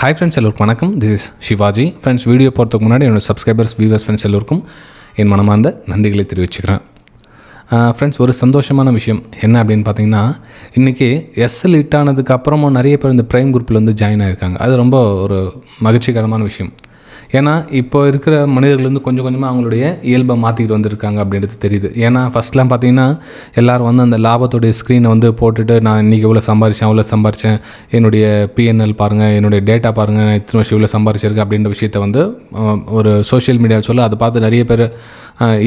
Hi friends, எல்லோருக்கும் வணக்கம். This is Shivaji. Friends, video போகிறதுக்கு முன்னாடி என்னோட சப்ஸ்கிரைபர்ஸ், வியூவர்ஸ், ஃப்ரெண்ட்ஸ் எல்லோருக்கும் என் மனமார்ந்த நன்றிகளை தெரிவிச்சுக்கிறேன். ஃப்ரெண்ட்ஸ், ஒரு சந்தோஷமான விஷயம் என்ன அப்படின்னு பார்த்தீங்கன்னா, இன்றைக்கி எஸ்எல் ஹிட் ஆனதுக்கு அப்புறமும் நிறைய பேர் இந்த ப்ரைம் குரூப்பில் வந்து ஜாயின் ஆகிருக்காங்க. அது ரொம்ப ஒரு மகிழ்ச்சிகரமான விஷயம். ஏன்னா இப்போ இருக்கிற மனிதர்கள் வந்து கொஞ்சம் கொஞ்சமாக அவங்களுடைய இயல்பை மாற்றிக்கிட்டு வந்திருக்காங்க அப்படின்றது தெரியுது. ஏன்னா ஃபஸ்ட்லாம் பார்த்தீங்கன்னா எல்லோரும் வந்து அந்த லாபத்துடைய ஸ்க்ரீனை வந்து போட்டுட்டு, நான் இன்றைக்கி இவ்வளோ சம்பாரித்தேன், அவ்வளோ சம்பாரித்தேன், என்னுடைய பிஎன்எல் பாருங்கள், என்னுடைய டேட்டா பாருங்கள், நான் இத்தனை வருஷம் இவ்வளோ சம்பாரிச்சிருக்கேன் அப்படின்ற விஷயத்தை வந்து ஒரு சோஷியல் மீடியாவில் சொல்ல அதை பார்த்து நிறைய பேர்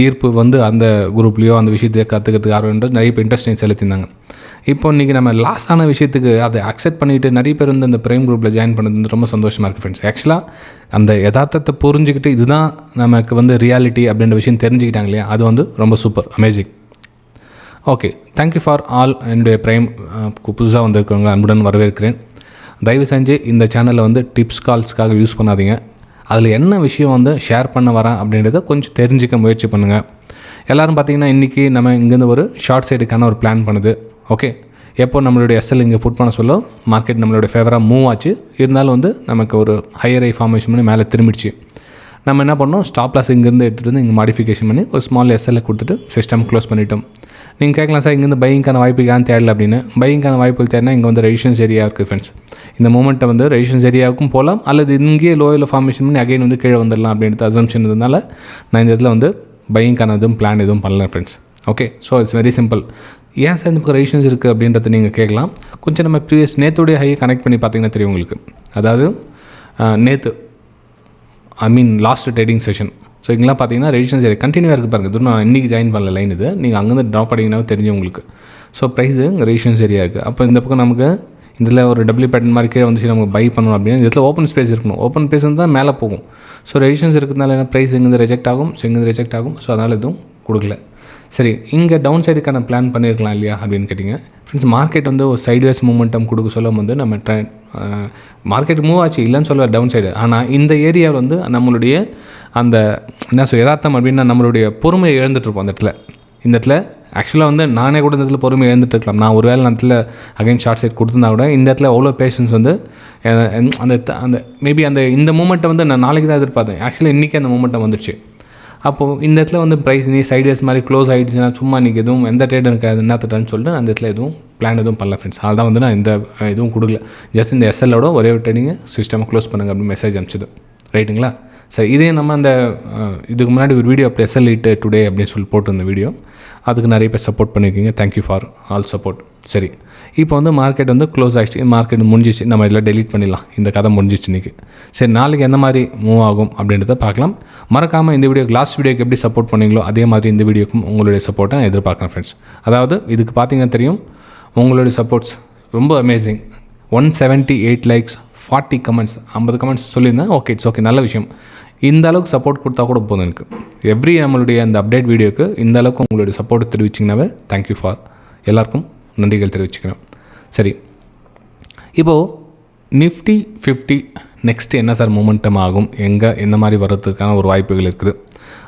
ஈர்ப்பு வந்து அந்த குரூப்லேயோ அந்த விஷயத்தை கற்றுக்கிறதுக்கு ஆர்வம்ன்றது நிறைய பேர் இன்ட்ரெஸ்டிங் செலுத்தினாங்க. இப்போ இன்றைக்கி நம்ம லாஸ் ஆன விஷயத்துக்கு அதை அக்செப்ட் பண்ணிவிட்டு நிறைய பேர் வந்து அந்த ப்ரைம் குரூப்பில் ஜாயின் பண்ணது வந்து ரொம்ப சந்தோஷமாக இருக்குது ஃப்ரெண்ட்ஸ். ஆக்சுவலாக அந்த யதார்த்தத்தை புரிஞ்சுக்கிட்டு இதுதான் நமக்கு வந்து ரியாலிட்டி அப்படின்ற விஷயம் தெரிஞ்சுக்கிட்டாங்க இல்லையா, அது வந்து ரொம்ப super, amazing. Okay, thank you for all. என்னுடைய ப்ரைம் புதுசாக வந்திருக்கிறவங்க அன்புடன் வரவேற்கிறேன். தயவு செஞ்சு இந்த சேனலில் வந்து டிப்ஸ் கால்ஸ்க்காக யூஸ் பண்ணாதீங்க. அதில் என்ன விஷயம் வந்து ஷேர் பண்ண வரேன் அப்படின்றத கொஞ்சம் தெரிஞ்சுக்க முயற்சி பண்ணுங்கள். எல்லோரும் பார்த்திங்கன்னா இன்றைக்கி நம்ம இங்கேருந்து ஒரு ஷார்ட் சைடுக்கான ஒரு பிளான் பண்ணுது. ஓகே, எப்போ நம்மளுடைய எஸ்எல் இங்கே புட் பண்ண சொல்ல மார்க்கெட் நம்மளுடைய ஃபேவராக மூவ் ஆச்சு, இருந்தாலும் வந்து நமக்கு ஒரு ஹையர் ஐ ஃபார்மேஷன் பண்ணி மேலே திரும்பிடுச்சு. நம்ம என்ன பண்ணோம், ஸ்டாப் லாஸ் இங்கேருந்து எடுத்துகிட்டு வந்து இங்கே மாடிஃபிகேஷன் பண்ணி ஒரு ஸ்மால் எஸ்எல்லை கொடுத்துட்டு சிஸ்டம் க்ளோஸ் பண்ணிட்டோம். நீங்கள் கேட்கலாம், சார் இங்கேருந்து பையிங்கான வாய்ப்பு ஏன் தேடல அப்படின்னு. பையிங்கான வாய்ப்புகள் தேடினா இங்கே வந்து ரெசிஸ்டன்ஸ் ஏரியா இருக்குது ஃப்ரெண்ட்ஸ். இந்த மூமெண்ட்டை வந்து ரெசிஸ்டன்ஸ் ஏரியாவுக்கும் போகலாம், அல்லது இங்கேயே லோயில் ஃபார்மேஷன் பண்ணி அகைன் வந்து கீழே வந்துடலாம் அப்படின்றது அசம்ஷன் இருந்ததுனால நான் இந்த இடத்துல வந்து பையிங்கான எதுவும் பிளான் எதுவும் பண்ணல friends. Okay, so it's very simple. ஏன் சார் இந்த ரெசிஸ்டன்ஸ் இருக்குது அப்படின்றத நீங்கள் கேட்கலாம். கொஞ்சம் நம்ம ப்ரீவியஸ் நேற்றுடைய ஹையை கனெக்ட் பண்ணி பார்த்தீங்கன்னா தெரியும் உங்களுக்கு. அதாவது நேற்று லாஸ்ட் ட்ரேடிங் செஷன். ஸோ இங்கெல்லாம் பார்த்தீங்கன்னா ரெசிஸ்டன்ஸ் ஏரியா கண்டினியூவாக இருக்குது பாருங்கள். இது நான் இன்றைக்கி ஜாயின் பண்ணல லைன், இது நீங்கள் அங்கேருந்து ட்ராப் பண்ணிங்கன்னா தெரியும் உங்களுக்கு. ஸோ ப்ரைஸு இங்கே ரெசிஸ்டன்ஸ் ஏரியா இருக்குது. அப்போ இந்த பக்கம் நமக்கு இதில் ஒரு டபிள்யூ பேட்டர்ன் மாதிரி கீழே வந்துச்சு, நமக்கு பை பண்ணணும் அப்படின்னா இந்த இடத்துல ஓப்பன் ஸ்பேஸ் இருக்கணும். ஓப்பன் ஸ்பேஸ் தான் மேலே போகும். ஸோ ரெசிஸ்டன்ஸ் இருக்கிறதுனால என்ன, ப்ரைஸ் இங்கேருந்து ரிஜெக்ட் ஆகும். ஸோ இங்கேருந்து ரிஜெக்ட் ஆகும். ஸோ அதனால் எதுவும் கொடுக்கல. சரி, இங்கே டவுன் சைடுக்கான பிளான் பண்ணியிருக்கலாம் இல்லையா அப்படின்னு கேட்டிங்க ஃப்ரெண்ட்ஸ். மார்க்கெட் வந்து ஒரு சைட்வேஸ் மூமெண்டம் கொடுக்க சொல்லும் வந்து நம்ம மார்க்கெட் மூவ் ஆச்சு இல்லைன்னு சொல்ல டவுன் சைடு. ஆனால் இந்த ஏரியாவில் வந்து நம்மளுடைய அந்த என்ன யதார்த்தம் அப்படின்னா நம்மளுடைய பொறுமையை இழந்துட்டுருப்போம் அந்த இடத்துல. இந்த இடத்துல ஆக்சுவலாக வந்து நானே கூட இந்த இடத்துல பொறுமையை இழந்துட்டுருக்கலாம். நான் ஒரு வேளை அந்த இடத்துல அகைன் ஷார்ட் சைட் கொடுத்துருந்தா கூட இந்த இடத்துல அவ்வளோ பேஷன்ஸ் வந்து அந்த மேபி இந்த மூமெண்ட்டை வந்து நான் நாளைக்கு தான் எதிர்பார்த்தேன். ஆக்சுவலாக இன்றைக்கி அந்த மூமெண்ட்டை வந்துடுச்சு. அப்போது இந்த இடத்துல வந்து ப்ரைஸ் நீ சைட்வேஸ் மாதிரி க்ளோஸ் ஆகிடுச்சுன்னா சும்மா இன்றைக்கி எதுவும் எந்த ட்ரேடும் இருக்காது என்னத்துட்டான்னு சொல்லிட்டு அந்த இடத்துல எதுவும் பிளான் எதுவும் பண்ணல ஃப்ரெண்ட்ஸ். அதனால் தான் வந்து நான் இந்த எதுவும் கொடுக்கல. ஜஸ்ட் இந்த எஸ்எல்லோட ஒரே ஒரு ட்ரேடிங்கை சிஸ்டமை க்ளோஸ் பண்ணுங்கள் அப்படின்னு மெசேஜ் அனுப்பிச்சிது. ரைட்டுங்களா? சரி, இதே நம்ம அந்த இதுக்கு முன்னாடி ஒரு வீடியோ அப்படி எஸ்எல் இட் டுடே அப்படின்னு சொல்லி போட்டிருந்த வீடியோ, அதுக்கு நிறைய பேர் சப்போர்ட் பண்ணியிருக்கீங்க. Thank you for all support. சரி, இப்போ வந்து மார்க்கெட் வந்து க்ளோஸ் ஆகிடுச்சு, மார்க்கெட் முடிஞ்சிச்சு, நம்ம எல்லாம் டெலீட் பண்ணிடலாம். இந்த கதை முடிஞ்சிச்சு இன்றைக்கி. சரி, நாளைக்கு எந்த மாதிரி மூவ் ஆகும் அப்படின்றத பார்க்கலாம். மறக்காமல் இந்த வீடியோக்கு லாஸ்ட் வீடியோக்கு எப்படி சப்போர்ட் பண்ணீங்களோ அதே மாதிரி இந்த வீடியோக்கும் உங்களுடைய சப்போர்ட்டை நான் எதிர்பார்க்குறேன் ஃப்ரெண்ட்ஸ். அதாவது இதுக்கு பார்த்தீங்கன்னா தெரியும், உங்களுடைய சப்போர்ட்ஸ் ரொம்ப அமேசிங். 178 லைக்ஸ், 40 கமெண்ட்ஸ், 50 கமெண்ட்ஸ் சொல்லியிருந்தேன். ஓகே, இட்ஸ் ஓகே, நல்ல விஷயம். இந்த அளவுக்கு சப்போர்ட் கொடுத்தா கூட போதும் எனக்கு. எவ்ரி நம்மளுடைய அந்த அப்டேட் வீடியோக்கு இந்த அளவுக்கு உங்களுடைய சப்போர்ட் தெரிவிச்சிங்கனாவே தேங்க்யூ ஃபார் எல்லாருக்கும் நன்றிகள் தெரிவிச்சுக்கிறேன். சரி, இப்போது நிஃப்டி 50 நெக்ஸ்ட்டு என்ன சார் மூமெண்டம் ஆகும், எங்கே என்ன மாதிரி வர்றதுக்கான ஒரு வாய்ப்புகள் இருக்குது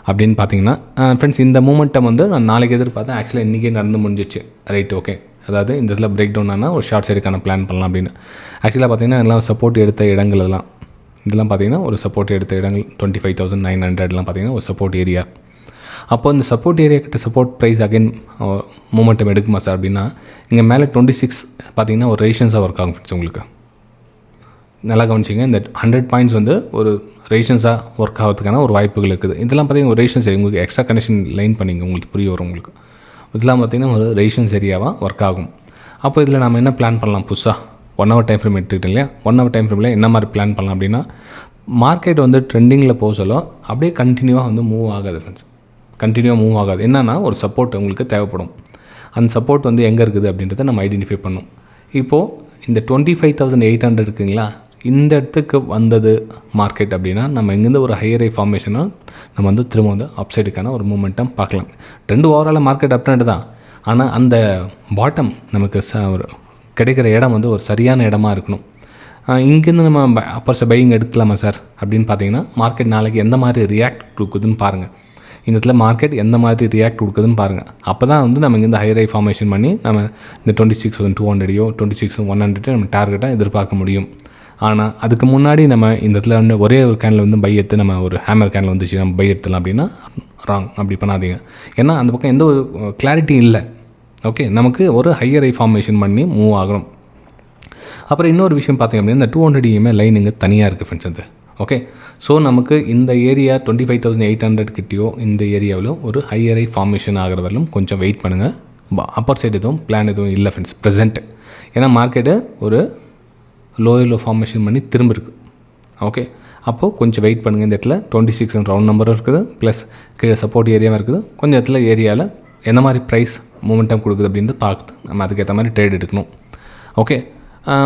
அப்படின்னு பார்த்தீங்கன்னா ஃப்ரெண்ட்ஸ், இந்த மூமெண்டம் வந்து நான் நாளைக்கு எதிர்பார்த்தேன். ஆக்சுவலாக இன்றைக்கே நடந்து முடிஞ்சிச்சு. Right, okay. அதாவது இந்த இதில் பிரேக் டவுன் ஆனால் ஒரு ஷார்ட் சைடுக்கான பிளான் பண்ணலாம் அப்படின்னு. ஆக்சுவலாக பார்த்தீங்கன்னா எல்லாம் சப்போர்ட் எடுத்த இடங்கள் இதெல்லாம் பார்த்தீங்கன்னா ஒரு சப்போர்ட் எடுத்த இடங்கள் 25,900 பார்த்தீங்கன்னா ஒரு சப்போர்ட் ஏரியா. அப்போ இந்த சப்போர்ட் ஏரியா கிட்ட சப்போர்ட் ப்ரைஸ் அகைன் மூமெண்டம் எடுக்குமா சார் அப்படின்னா, இங்கே மேலே 26 பார்த்தீங்கன்னா ஒரு ரெசிஸ்டன்ஸாக ஒர்க் ஆகும் ஃப்ரெண்ட்ஸ். உங்களுக்கு நல்லா கவனிச்சிங்க, இந்த 100 பாயிண்ட்ஸ் வந்து ஒரு ரெசிஸ்டன்ஸாக ஒர்க் ஆகிறதுக்கான ஒரு வாய்ப்புகள் இருக்குது. இதெல்லாம் பார்த்தீங்கன்னா ஒரு ரெசிஸ்டன்ஸ் ஏரியா. உங்களுக்கு எக்ஸ்ட்ரா கனெக்ஷன் லைன் பண்ணிங்க, உங்களுக்கு புரிய வரும் உங்களுக்கு. இதெல்லாம் பார்த்திங்கன்னா ஒரு ரெசிஸ்டன்ஸ் ஏரியாவாக ஒர்க் ஆகும். அப்போ இதில் நம்ம என்ன பிளான் பண்ணலாம் புதுசாக 1 hour டைம் ஃப்ரேம் எடுத்துக்கிட்டோம் இல்லையா. 1 hour டைம் ஃப்ரேமில் என்ன மாதிரி பிளான் பண்ணலாம் அப்படின்னா, மார்க்கெட் வந்து ட்ரெண்டிங்கில் போக சொல்ல அப்படியே கண்டினியூவாக வந்து மூவ் ஆகாது ஃப்ரெண்ட்ஸ். கண்டினியூவாக மூவ் ஆகாது. என்னென்னா ஒரு சப்போர்ட் உங்களுக்கு தேவைப்படும். அந்த சப்போர்ட் வந்து எங்கே இருக்குது அப்படின்றத நம்ம ஐடென்டிஃபை பண்ணணும். இப்போது இந்த 25,800 இருக்குங்களா, இந்த இடத்துக்கு வந்தது மார்க்கெட் அப்படின்னா நம்ம இங்கேருந்து ஒரு ஹையர் ஐ ஃபார்மேஷனாக நம்ம வந்து திரும்ப வந்து அப்சைடுக்கான ஒரு மூமெண்டம் பார்க்கலாம். ட்ரெண்டு ஓவராலாக மார்க்கெட் அப் ட்ரெண்ட் தான். ஆனால் அந்த பாட்டம் நமக்கு ஒரு கிடைக்கிற இடம் வந்து ஒரு சரியான இடமா இருக்கணும். இங்கேருந்து நம்ம அப்பர்ஸ் பையிங் எடுக்கலாமா சார் அப்படின்னு பார்த்தீங்கன்னா, மார்க்கெட் நாளைக்கு எந்த மாதிரி ரியாக்ட் கொடுக்குதுன்னு பாருங்கள். இந்த இடத்துல மார்க்கெட் எந்த மாதிரி ரியாக்ட் கொடுக்குதுன்னு பாருங்கள். அப்போ தான் வந்து நம்ம இங்கேருந்து ஹையர் ஐ ஃபார்மேஷன் பண்ணி நம்ம இந்த 26,200 26,100 நம்ம டார்கெட்டாக எதிர்பார்க்க முடியும். ஆனால் அதுக்கு முன்னாடி நம்ம இந்த இடத்துல வந்து ஒரே ஒரு கேனில் வந்து பை எடுத்து நம்ம ஒரு ஹேமர் கேனில் வந்துச்சு நம்ம பை எடுத்துலாம் அப்படின்னா ராங். அப்படி பண்ணாதீங்க. ஏன்னா அந்த பக்கம் எந்த ஒரு கிளாரிட்டி இல்லை. ஓகே, நமக்கு ஒரு ஹையர் ஐ ஃபார்மேஷன் பண்ணி மூவ் ஆகணும். அப்புறம் இன்னொரு விஷயம் பார்த்திங்க அப்படின்னா இந்த 200 EMA லைன் இங்கே தனியாக இருக்குது ஃப்ரெண்ட்ஸ். அது ஓகே. ஸோ நமக்கு இந்த ஏரியா 25,800 கிட்டேயோ இந்த ஏரியாவிலும் ஒரு ஹையர் ஐ ஃபார்மேஷன் ஆகிற வரலும் கொஞ்சம் வெயிட் பண்ணுங்கள். அப்பர் சைடு எதுவும் பிளான் எதுவும் இல்லை ஃப்ரெண்ட்ஸ் ப்ரெசென்ட். ஏன்னா மார்க்கெட்டு ஒரு லோ ஃபார்மேஷன் பண்ணி திரும்ப இருக்குது. ஓகே, அப்போது கொஞ்சம் வெயிட் பண்ணுங்கள். இந்த இடத்துல 26 ரவுண்ட் நம்பரும் இருக்குது, ப்ளஸ் கீழே சப்போர்ட் ஏரியாவும் இருக்குது. கொஞ்சம் இடத்துல ஏரியாவில் எந்த மாதிரி ப்ரைஸ் மூமெண்டம் கொடுக்குது அப்படின்ட்டு பார்த்து நம்ம அதுக்கேற்ற மாதிரி ட்ரேட் எடுக்கணும். ஓகே,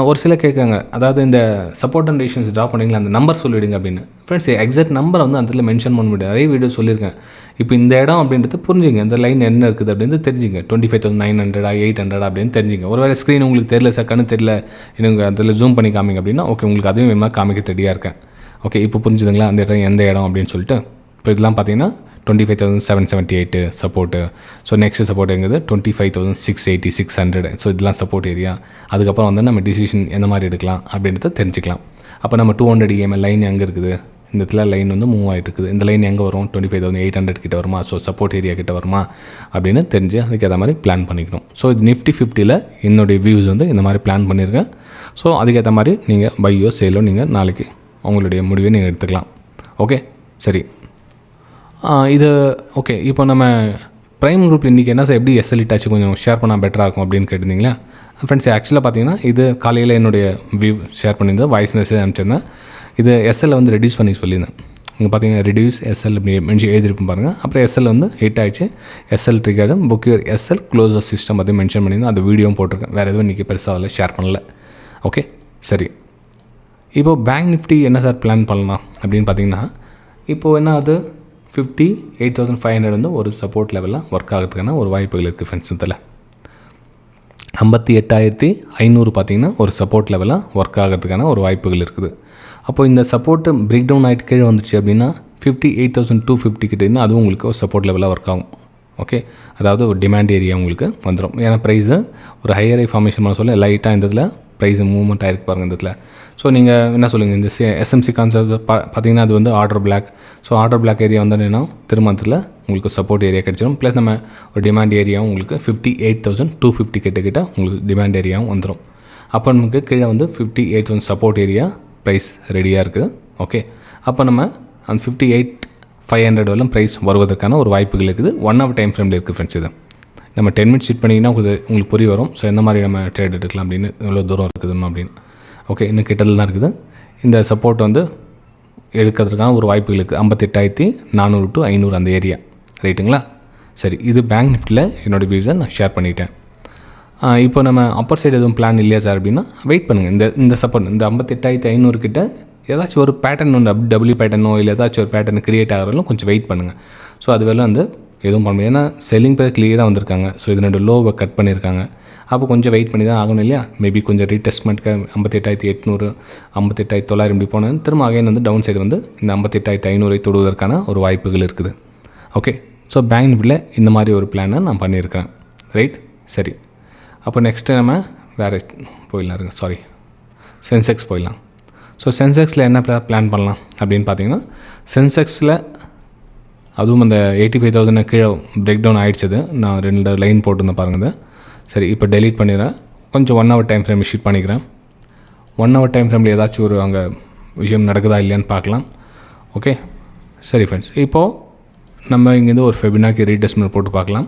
ஒரு சில கேட்குறாங்க, அதாவது இந்த சப்போர்ட் அண்ட் ரெசிஸ்டன்ஸ் ட்ரா பண்ணிங்களா அந்த நம்பர் சொல்லிவிடுங்க அப்படின்னு. ஃப்ரெண்ட்ஸ் எக்ஸாக்ட் நம்பரை வந்து அந்த இடத்துல மென்ஷன் பண்ண முடியாது. நிறைய வீடியோ சொல்லியிருக்கேன். இப்போ இந்த இடம் அப்படின்றது புரிஞ்சுங்க, இந்த லைன் என்ன இருக்குது அப்படின்னு தெரிஞ்சுங்க. 25,900 800 அப்படின்னு தெரிஞ்சுங்க. ஒருவேளை ஸ்க்ரீன் உங்களுக்கு தெரியல சார், கண்ணு தெரியல, எனக்கு அதில் ஜூம் பண்ணி காமிங்க அப்படின்னா ஓகே, உங்களுக்கு அதுவும் வேணுமா காமிக்க ரெடியாக இருக்கேன். ஓகே, இப்போ புரிஞ்சுதுங்களா அந்த இடம் எந்த இடம் அப்படின்னு சொல்லிட்டு. இப்போ இதெல்லாம் பார்த்தீங்கன்னா 25,778 சப்போர்ட்டு. ஸோ நெக்ஸ்ட் சப்போர்ட் எங்குது 25,680 600. ஸோ இதெல்லாம் சப்போர்ட் ஏரியா. அதுக்கப்புறம் வந்து நம்ம டிசிஷன் எந்த மாதிரி எடுக்கலாம் அப்படின்றத தெரிஞ்சுக்கலாம். அப்போ நம்ம 200 EMA லைன் எங்கே இருக்குது, இந்த இடத்துல லைன் வந்து மூவ் ஆகிட்டு இருக்குது. இந்த லைன் எங்கே வரும், 25,800 கிட்ட வருமா, ஸோ சப்போர்ட் ஏரியா கிட்ட வருமா அப்படின்னு தெரிஞ்சு அதுக்கேற்ற மாதிரி பிளான் பண்ணிக்கணும். ஸோ இது நிஃப்டி 50ல் என்னுடைய வியூஸ் வந்து இந்த மாதிரி பிளான் பண்ணியிருக்கேன். ஸோ அதுக்கேற்ற மாதிரி நீங்கள் பையோ சேலோ நீங்கள் நாளைக்கு உங்களுடைய முடிவை நீங்கள் எடுத்துக்கலாம். ஓகே, சரி. இது ஓகே. இப்போ நம்ம ப்ரைம் குரூப்பில் இன்றைக்கி என்ன சார் எப்படி எஸ்எல் ஆச்சு கொஞ்சம் ஷேர் பண்ணால் பெட்டராக இருக்கும் அப்படின்னு கேட்டிருந்தீங்களா ஃப்ரெண்ட்ஸ். ஆக்சுவலாக பார்த்தீங்கன்னா இது காலையில் என்னுடைய வியூ ஷேர் பண்ணியிருந்தேன், வாய்ஸ் மெசேஜ் அனுப்பிச்சிருந்தேன். இது எஸ்எல் வந்து ரெடியூஸ் பண்ணி சொல்லியிருந்தேன். இங்கே பார்த்தீங்கன்னா ரெடியூஸ் எஸ்எல் அப்படி மென்ஷன் எழுதிருப்போம் பாருங்கள். அப்புறம் எஸ்எல் வந்து ஹிட் ஆகிடுச்சு. SL triggered book your SL closure system பற்றி மென்ஷன் பண்ணியிருந்தேன். அது வீடியோவும் போட்டிருக்கேன். வேறு எதுவும் இன்றைக்கி பெருசாக அதில் ஷேர் பண்ணல. ஓகே, சரி. இப்போது பேங்க் நிஃப்டி என்ன சார் பிளான் பண்ணலாம் அப்படின்னு பார்த்தீங்கன்னா, இப்போது என்ன ஆகுது, 58,500 வந்து ஒரு சப்போர்ட் லெவலில் ஒர்க் ஆகிறதுக்கான ஒரு வாய்ப்புகள் இருக்குது ஃப்ரெண்ட்ஸ். இதில் 58,500 பார்த்திங்கன்னா ஒரு சப்போர்ட் லெவலில் ஒர்க் ஆகிறதுக்கான ஒரு வாய்ப்புகள் இருக்குது. அப்போது இந்த சப்போர்ட்டு பிரேக் டவுன் ஆகிட்டு கீழே வந்துச்சு அப்படின்னா 58,250 கிட்ட இருந்தால் அதுவும் உங்களுக்கு ஒரு சப்போர்ட் லெவலில் ஒர்க் ஆகும். ஓகே, அதாவது ஒரு டிமாண்ட் ஏரியா உங்களுக்கு வந்துடும். ஏன்னா ப்ரைஸு ஒரு ஹையர் ஐ ஃபார்மேஷன் பண்ண சொல்ல லைட்டாக இந்த இதில் ப்ரைஸ் மூவ்மெண்ட் ஆகிருக்கு பாருங்கள் இந்த இடத்துல. ஸோ நீங்கள் என்ன சொல்லுங்கள், இந்த எஸ்எம்சி கான்செப்ட் பார்த்தீங்கன்னா அது வந்து order black. So order black area வந்தோன்னா திருமணத்தில் உங்களுக்கு சப்போர்ட் ஏரியா கிடச்சிடும். ப்ளஸ் நம்ம ஒரு டிமாண்ட் ஏரியாவும் உங்களுக்கு 58,250 கிட்ட உங்களுக்கு டிமாண்ட் ஏரியாவும் வந்துடும். அப்போ நமக்கு கீழே வந்து 58,000 சப்போர்ட் ஏரியா ப்ரைஸ் ரெடியாக இருக்குது. ஓகே, அப்போ நம்ம அந்த 58,500 வரலும் ப்ரைஸ் வருவதற்கான ஒரு வாய்ப்புகள் இருக்குது. 1 hour டைம் ஃப்ரேமில் இருக்குது ஃப்ரெண்ட்ஸ். இது நம்ம 10 minutes ஷீட் பண்ணிங்கன்னா உங்களுக்கு புரிய வரும். ஸோ எந்த மாதிரி நம்ம ட்ரேட் எடுக்கலாம் அப்படின்னு, எவ்வளோ தூரம் இருக்குதுன்னு அப்படின்னு. ஓகே, இன்னும் கிட்டத்தில் தான் இருக்குது. இந்த சப்போர்ட் வந்து எடுக்கிறதுக்கான ஒரு வாய்ப்புகள் இருக்குது. 58,400 to 500 அந்த ஏரியா. ரைட்டுங்களா? சரி, இது பேங்க் நிஃப்டியில் என்னோடய வியூஸை நான் ஷேர் பண்ணிட்டேன். இப்போ நம்ம அப்பர் சைடு எதுவும் பிளான் இல்லையா சார் அப்படின்னா வெயிட் பண்ணுங்கள். இந்த சப்போர்ட் இந்த 58,500 கிட்ட ஏதாச்சும் ஒரு பேட்டர்ன் ஒன்று டபிள்யூ பேட்டர்னோ இல்லை ஏதாச்சும் ஒரு பேட்டர்ன் க்ரியேட் ஆகிறதும் கொஞ்சம் வெயிட் பண்ணுங்கள். ஸோ அது வேலை வந்து எதுவும் பண்ண முடியாது. ஏன்னா செல்லிங் பேர் கிளியராக வந்திருக்காங்க. ஸோ இது 2 லோவை கட் பண்ணியிருக்காங்க. அப்போ கொஞ்சம் வெயிட் பண்ணி தான் ஆகணும் இல்லையா? மேபி கொஞ்சம் ரீடெஸ்ட்மெண்ட்க்கு 58,800 58,900 இப்படி போனது திரும்ப அகைன் வந்து டவுன் சைடு வந்து இந்த 58,500 தொடுவதற்கான ஒரு வாய்ப்புகள் இருக்குது. ஓகே, ஸோ பேங்க் நிஃப்டியில் இந்த மாதிரி ஒரு பிளானை நான் பண்ணியிருக்கிறேன். ரைட், சரி. அப்போ நெக்ஸ்ட்டு நம்ம வேறு போயிடலாம் இருங்க, சாரி, சென்செக்ஸ் போயிடலாம். ஸோ சென்செக்ஸில் என்ன பிளான் பண்ணலாம் அப்படின்னு பார்த்தீங்கன்னா, சென்செக்ஸில் அதுவும் அந்த 85,000 கீழே பிரேக் டவுன் ஆகிடுச்சது. நான் 2 லைன் போட்டிருந்தேன் பாருங்கள். சரி, இப்போ டெலீட் பண்ணிடுறேன். கொஞ்சம் 1 hour டைம் ஃப்ரேம் ஷீட் பண்ணிக்கிறேன். 1 hour டைம் ஃப்ரேமில் ஏதாச்சும் ஒரு அங்கே விஷயம் நடக்குதா இல்லையான்னு பார்க்கலாம். ஓகே, சரி ஃப்ரெண்ட்ஸ். இப்போது நம்ம இங்கேருந்து ஒரு ஃபெபினாக்கி ரீடெஸ்ட்மெண்ட் போட்டு பார்க்கலாம்.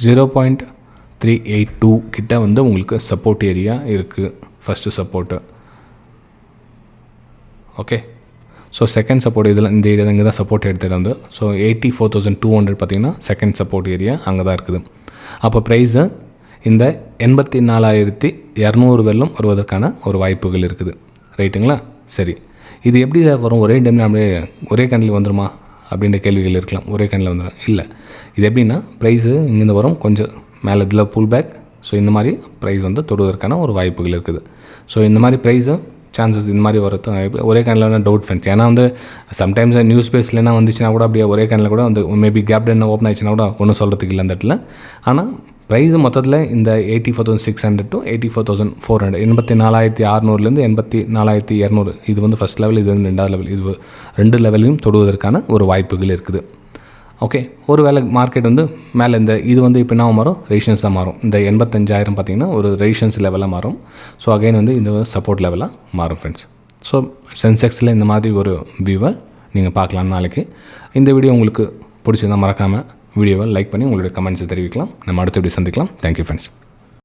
0.382 கிட்ட வந்து உங்களுக்கு சப்போர்ட் ஏரியா இருக்குது, first support. Okay, so second support இதில் இந்த ஏரியா இங்கே தான் சப்போர்ட் எடுத்துகிட்டு வந்து. ஸோ 84,200 பார்த்திங்கன்னா செகண்ட் சப்போர்ட் ஏரியா அங்கே தான் இருக்குது. அப்போ ப்ரைஸு இந்த 84,200 வரலும் வருவதற்கான ஒரு வாய்ப்புகள் இருக்குது. ரைட்டுங்களா? சரி, இது எப்படி வரும்? ஒரே டைமில் அப்படியே ஒரே கேண்டில் வந்துடுமா அப்படின்ற கேள்விகள் இருக்கலாம். ஒரே கேண்டில் வந்துடும் இல்லை. இது எப்படின்னா ப்ரைஸு இங்கேருந்து வரும், கொஞ்சம் மேலே இதில் புல் பேக். ஸோ இந்த மாதிரி ப்ரைஸ் வந்து தொடுவதற்கான ஒரு வாய்ப்புகள் இருக்குது. ஸோ இந்த மாதிரி ப்ரைஸு சான்சஸ் இந்த மாதிரி வரது ஒரே கேண்டில் டவுட் ஃப்ரெண்ட்ஸ். ஏன்னா வந்து சம்டைம்ஸ் நியூஸ் பேஸ்லாம் வந்துச்சுன்னா கூட அப்படியே ஒரே கேண்டில் கூட வந்து மேபி கேப் என்ன ஓப்பன் ஆயிடுச்சுன்னா கூட ஒன்றும் சொல்கிறதுக்கு இல்லை அந்த இடத்துல. ஆனால் ப்ரைஸ் மொத்தத்தில் இந்த 84,600 to 84,400 84,600லேருந்து 84,200 இது வந்து ஃபஸ்ட் லெவல், இது வந்து ரெண்டாவது லெவல். இது 2 லெவலையும் தொடுவதற்கான ஒரு வாய்ப்புகள் இருக்குது. ஓகே, ஒரு வேளை மார்க்கெட் வந்து மேலே இது வந்து இப்போ என்ன மாறும், ரெசிஸ்டன்ஸ் தான் மாறும். இந்த 85,000 பார்த்திங்கன்னா ஒரு ரெசிஸ்டன்ஸ் லெவலாக மாறும். ஸோ அகைன் வந்து இந்த சப்போர்ட் லெவலாக மாறும் ஃப்ரெண்ட்ஸ். ஸோ சென்செக்ஸில் இந்த மாதிரி ஒரு வியூவை நீங்கள் பார்க்கலாம் நாளைக்கு. இந்த வீடியோ உங்களுக்கு பிடிச்சிருந்தால் மறக்காமல் வீடியோவை லைக் பண்ணி உங்களுடைய கமெண்ட்ஸை தெரிவிக்கலாம். நம்ம அடுத்த வீடியோ சந்திக்கலாம். Thank you friends.